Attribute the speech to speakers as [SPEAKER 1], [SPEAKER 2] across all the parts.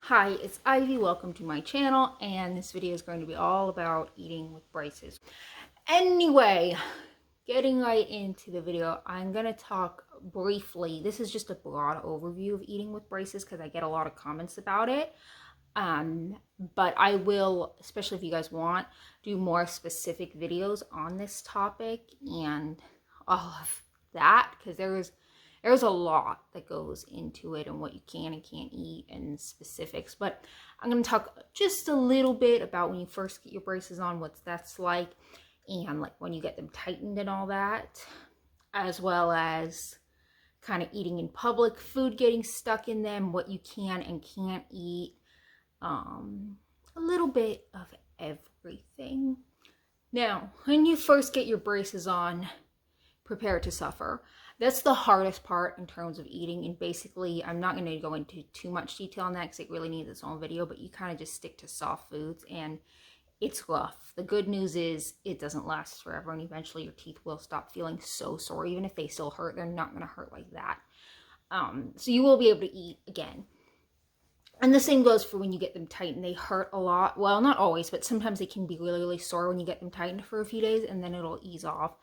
[SPEAKER 1] Hi, it's Ivy. Welcome to my channel, and this video is going to be all about eating with braces. Anyway, getting right into the video, I'm going to talk briefly. This is just a broad overview of eating with braces because I get a lot of comments about it. But I will, especially if you guys want, do more specific videos on this topic and all of that because there's a lot that goes into it and what you can and can't eat and specifics. But I'm going to talk just a little bit about when you first get your braces on, what that's like, and like when you get them tightened and all that, as well as kind of eating in public, food getting stuck in them, what you can and can't eat, a little bit of everything. Now, when you first get your braces on, prepare to suffer. That's the hardest part in terms of eating, and basically I'm not going to go into too much detail on that because it really needs its own video, but you kind of just stick to soft foods and it's rough. The good news is it doesn't last forever, and eventually your teeth will stop feeling so sore. Even if they still hurt, they're not going to hurt like that. So you will be able to eat again. And the same goes for when you get them tightened. They hurt a lot. Well, not always, but sometimes they can be really, really sore when you get them tightened for a few days, and then it'll ease off.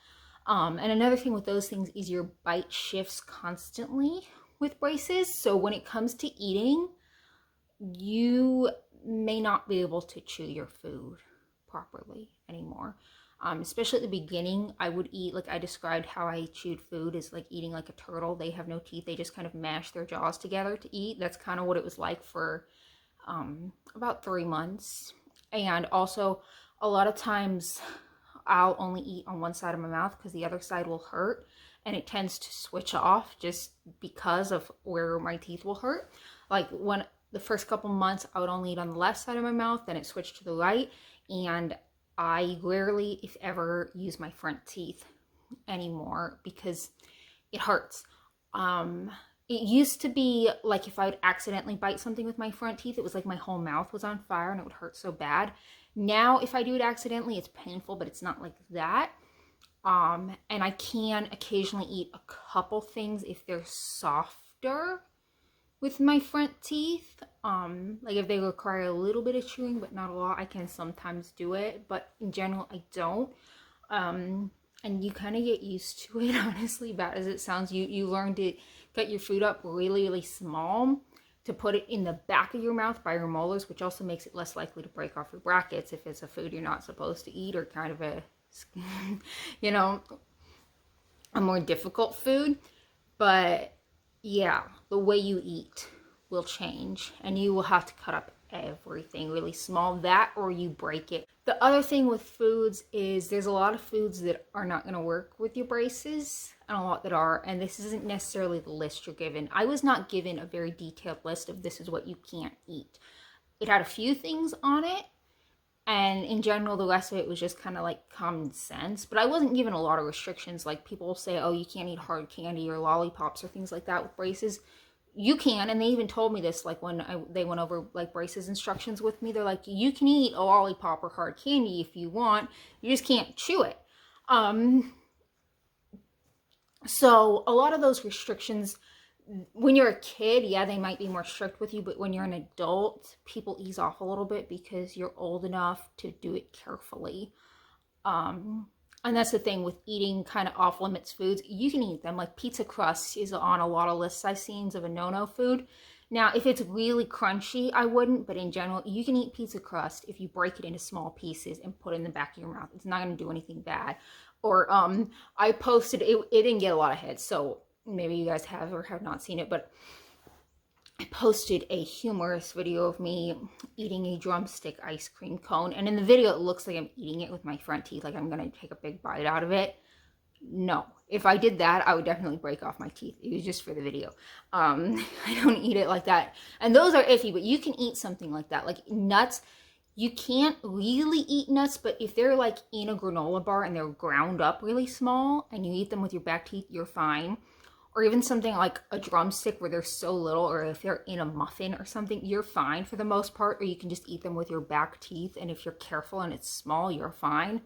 [SPEAKER 1] And another thing with those things is your bite shifts constantly with braces. So when it comes to eating, you may not be able to chew your food properly anymore. Especially at the beginning, I would eat, like I described how I chewed food is like eating like a turtle. They have no teeth. They just kind of mash their jaws together to eat. That's kind of what it was like for about 3 months. And also a lot of times I'll only eat on one side of my mouth because the other side will hurt, and it tends to switch off just because of where my teeth will hurt. Like when the first couple months I would only eat on the left side of my mouth, then it switched to the right, and I rarely, if ever, use my front teeth anymore because it hurts. It used to be like if I would accidentally bite something with my front teeth, it was like my whole mouth was on fire and it would hurt so bad. Now, if I do it accidentally, it's painful, but it's not like that. And I can occasionally eat a couple things if they're softer with my front teeth. Like if they require a little bit of chewing, but not a lot, I can sometimes do it. But in general, I don't. And you kind of get used to it, honestly, bad as it sounds. You learn to cut your food up really, really small, to put it in the back of your mouth by your molars, which also makes it less likely to break off your brackets if it's a food you're not supposed to eat, or kind of a, you know, a more difficult food. But yeah, the way you eat will change, and you will have to cut up everything really small, that or you break it. The other thing with foods is there's a lot of foods that are not going to work with your braces and a lot that are, and this isn't necessarily the list you're given. I was not given a very detailed list of this is what you can't eat. It had a few things on it, and in general the rest of it was just kind of like common sense, but I wasn't given a lot of restrictions. Like people say, oh, you can't eat hard candy or lollipops or things like that with braces. You can, and they even told me this, like when they went over like braces instructions with me. They're like, you can eat a lollipop or hard candy if you want, you just can't chew it. So a lot of those restrictions, when you're a kid, yeah, they might be more strict with you, but when you're an adult, people ease off a little bit because you're old enough to do it carefully. And that's the thing with eating kind of off limits foods. You can eat them. Like pizza crust is on a lot of lists I've seen of a no-no food. Now, if it's really crunchy, I wouldn't, but in general, you can eat pizza crust if you break it into small pieces and put it in the back of your mouth. It's not going to do anything bad. Or I posted, it didn't get a lot of hits, so maybe you guys have or have not seen it, but I posted a humorous video of me eating a drumstick ice cream cone, and in the video it looks like I'm eating it with my front teeth, like I'm gonna take a big bite out of it. No, if I did that, I would definitely break off my teeth. It was just for the video. I don't eat it like that, and those are iffy, but you can eat something like that. Like nuts, you can't really eat nuts, but if they're like in a granola bar and they're ground up really small and you eat them with your back teeth, you're fine. Or even something like a drumstick where they're so little, or if they're in a muffin or something, you're fine for the most part. Or you can just eat them with your back teeth, and if you're careful and it's small, you're fine.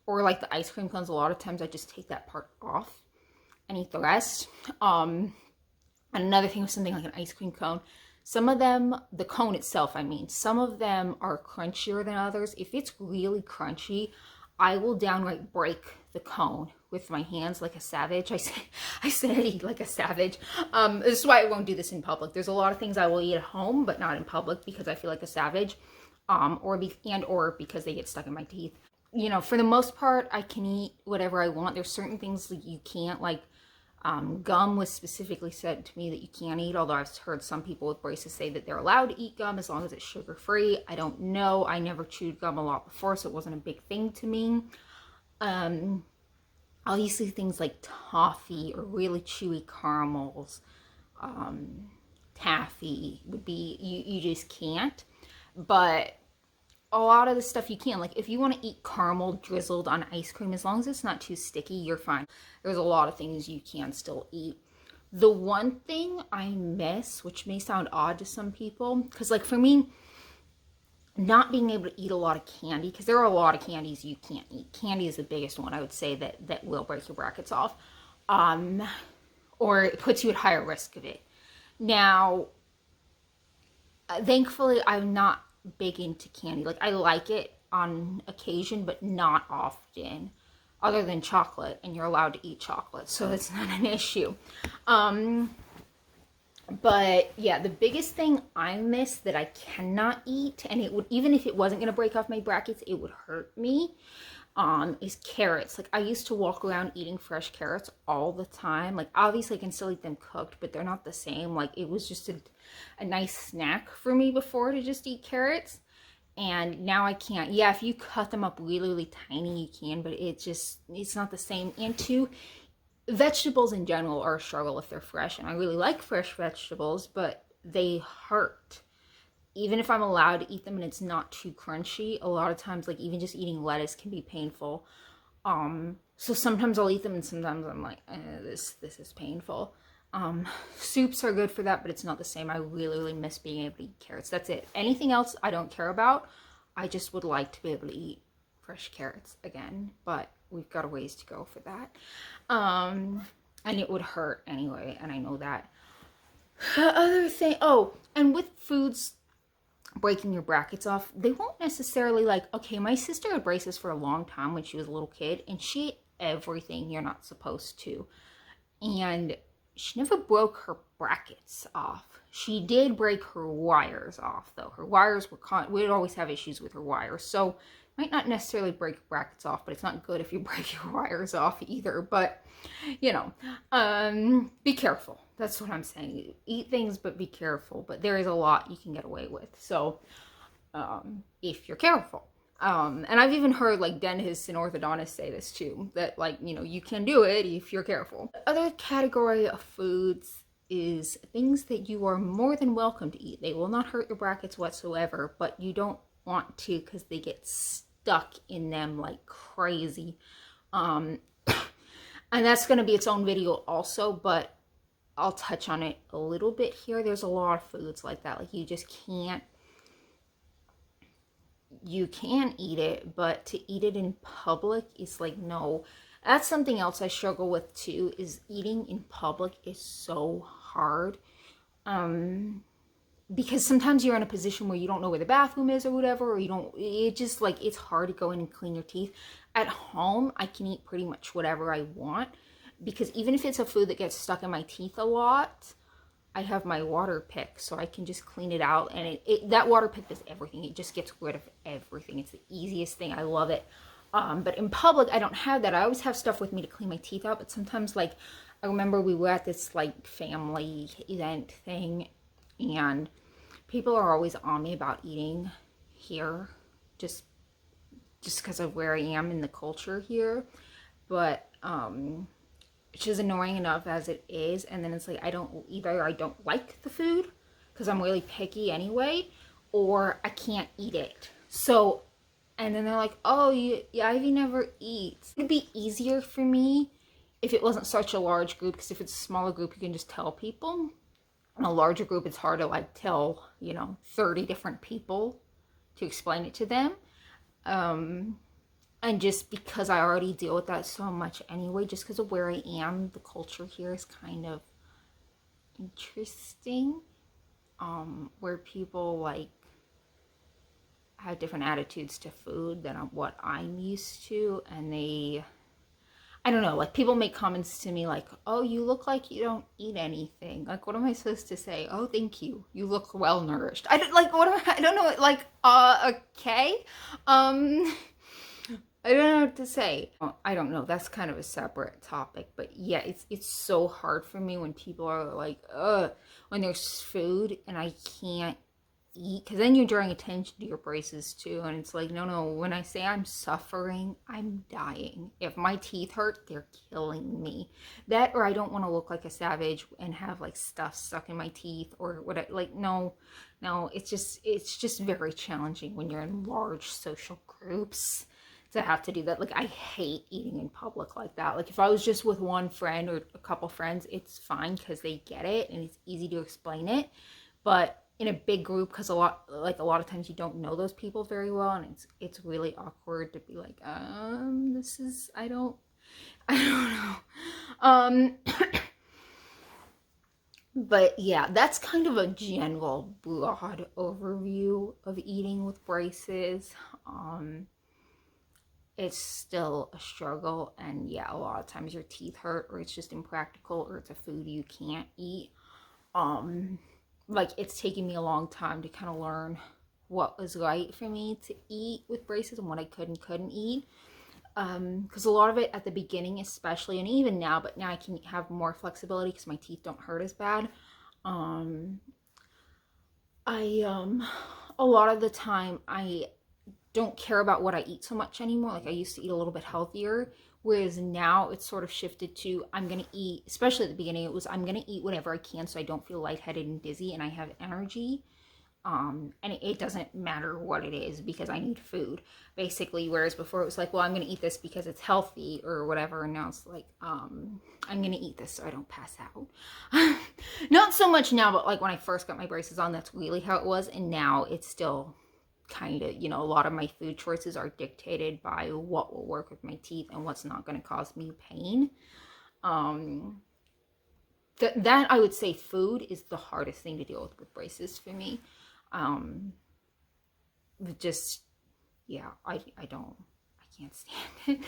[SPEAKER 1] Or like the ice cream cones, a lot of times I just take that part off and eat the rest. And another thing with something like an ice cream cone, Some of them, the cone itself, I mean, some of them are crunchier than others. If it's really crunchy, I will downright break the cone with my hands like a savage. I said eat like a savage. This is why I won't do this in public. There's a lot of things I will eat at home, but not in public because I feel like a savage, or because they get stuck in my teeth. You know, for the most part, I can eat whatever I want. There's certain things that you can't, like gum was specifically said to me that you can't eat, although I've heard some people with braces say that they're allowed to eat gum as long as it's sugar-free. I don't know. I never chewed gum a lot before, so it wasn't a big thing to me. Obviously things like toffee or really chewy caramels, taffy would be, you just can't. But a lot of the stuff you can. Like if you want to eat caramel drizzled on ice cream, as long as it's not too sticky, you're fine. There's a lot of things you can still eat. The one thing I miss, which may sound odd to some people, because like for me, not being able to eat a lot of candy, because there are a lot of candies you can't eat. Candy is the biggest one I would say that will break your brackets off, or it puts you at higher risk of it. Now, thankfully, I'm not big into candy. Like I like it on occasion, but not often, other than chocolate, and you're allowed to eat chocolate, so it's not an issue. But yeah, the biggest thing I miss that I cannot eat, and it would, even if it wasn't going to break off my brackets, it would hurt me, is carrots. Like I used to walk around eating fresh carrots all the time. Like obviously I can still eat them cooked, but they're not the same. Like it was just a nice snack for me before to just eat carrots, and now I can't. Yeah, if you cut them up really, really tiny, you can, but it's not the same. And two, vegetables in general are a struggle if they're fresh, and I really like fresh vegetables, but they hurt. Even if I'm allowed to eat them and it's not too crunchy, a lot of times, like even just eating lettuce can be painful. So sometimes I'll eat them and sometimes I'm like, this is painful. Soups are good for that, but it's not the same. I really, really miss being able to eat carrots. That's it. Anything else I don't care about. I just would like to be able to eat fresh carrots again, but we've got a ways to go for that. And it would hurt anyway, and I know that. The other thing, oh, and with foods breaking your brackets off, they won't necessarily, like, okay, my sister had braces for a long time when she was a little kid, and she ate everything you're not supposed to. And she never broke her brackets off. She did break her wires off, though. Her wires were, we'd always have issues with her wires, so might not necessarily break brackets off, but it's not good if you break your wires off either. But, you know, be careful. That's what I'm saying. Eat things, but be careful. But there is a lot you can get away with. So, if you're careful. And I've even heard like dentists and orthodontists say this too, that like, you know, you can do it if you're careful. The other category of foods is things that you are more than welcome to eat. They will not hurt your brackets whatsoever, but you don't want to because they get stuck in them like crazy. And that's going to be its own video also, but I'll touch on it a little bit here. There's a lot of foods like that. Like you just can't, you can eat it, but to eat it in public is like, no. That's something else I struggle with too, is eating in public is so hard. Because sometimes you're in a position where you don't know where the bathroom is or whatever, or you don't, it just like, it's hard to go in and clean your teeth. At home, I can eat pretty much whatever I want, because even if it's a food that gets stuck in my teeth a lot, I have my water pick, so I can just clean it out, and that water pick does everything. It just gets rid of everything. It's the easiest thing. I love it. But in public, I don't have that. I always have stuff with me to clean my teeth out, but sometimes, like, I remember we were at this, like, family event thing, and people are always on me about eating here, just because of where I am in the culture here. But, which is annoying enough as it is. And then it's like, I don't like the food because I'm really picky anyway, or I can't eat it. So, and then they're like, oh, Ivy never eats. It'd be easier for me if it wasn't such a large group, because if it's a smaller group, you can just tell people. In a larger group, it's hard to like tell, you know, 30 different people to explain it to them. And just because I already deal with that so much anyway, just because of where I am, the culture here is kind of interesting. where people like have different attitudes to food than what I'm used to, and I don't know, like people make comments to me like, oh, you look like you don't eat anything. Like, what am I supposed to say? Oh, thank you. You look well nourished. I don't like, I don't know, like, okay. I don't know what to say. I don't know. That's kind of a separate topic, but yeah, it's so hard for me when people are like, when there's food and I can't eat, because then you're drawing attention to your braces too, and it's like, no, when I say I'm suffering, I'm dying. If my teeth hurt, they're killing me. That, or I don't want to look like a savage and have like stuff stuck in my teeth or what. Like, no, it's just very challenging when you're in large social groups to have to do that. Like, I hate eating in public like that. Like, if I was just with one friend or a couple friends, it's fine because they get it and it's easy to explain it. But in a big group, because a lot of times you don't know those people very well, and it's really awkward to be like, this is, I don't know. But yeah, that's kind of a general broad overview of eating with braces. It's still a struggle, and yeah, a lot of times your teeth hurt, or it's just impractical, or it's a food you can't eat. Like, it's taken me a long time to kind of learn what was right for me to eat with braces and what I could and couldn't eat. Because a lot of it at the beginning, especially, and even now, but now I can have more flexibility because my teeth don't hurt as bad. A lot of the time I don't care about what I eat so much anymore. Like, I used to eat a little bit healthier, whereas now it's sort of shifted to, I'm gonna eat, especially at the beginning, it was, I'm gonna eat whatever I can so I don't feel lightheaded and dizzy and I have energy. And it doesn't matter what it is because I need food, basically. Whereas before it was like, well, I'm gonna eat this because it's healthy or whatever, and now it's like, I'm gonna eat this so I don't pass out. Not so much now, but like when I first got my braces on, that's really how it was. And now it's still kind of, a lot of my food choices are dictated by what will work with my teeth and what's not going to cause me pain. That I would say food is the hardest thing to deal with braces for me. Just, yeah, I can't stand it.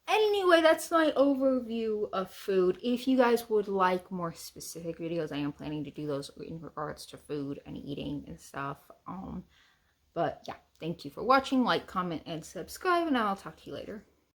[SPEAKER 1] Anyway, that's my overview of food. If you guys would like more specific videos, I am planning to do those in regards to food and eating and stuff. But yeah, thank you for watching. Like, comment, and subscribe, and I'll talk to you later.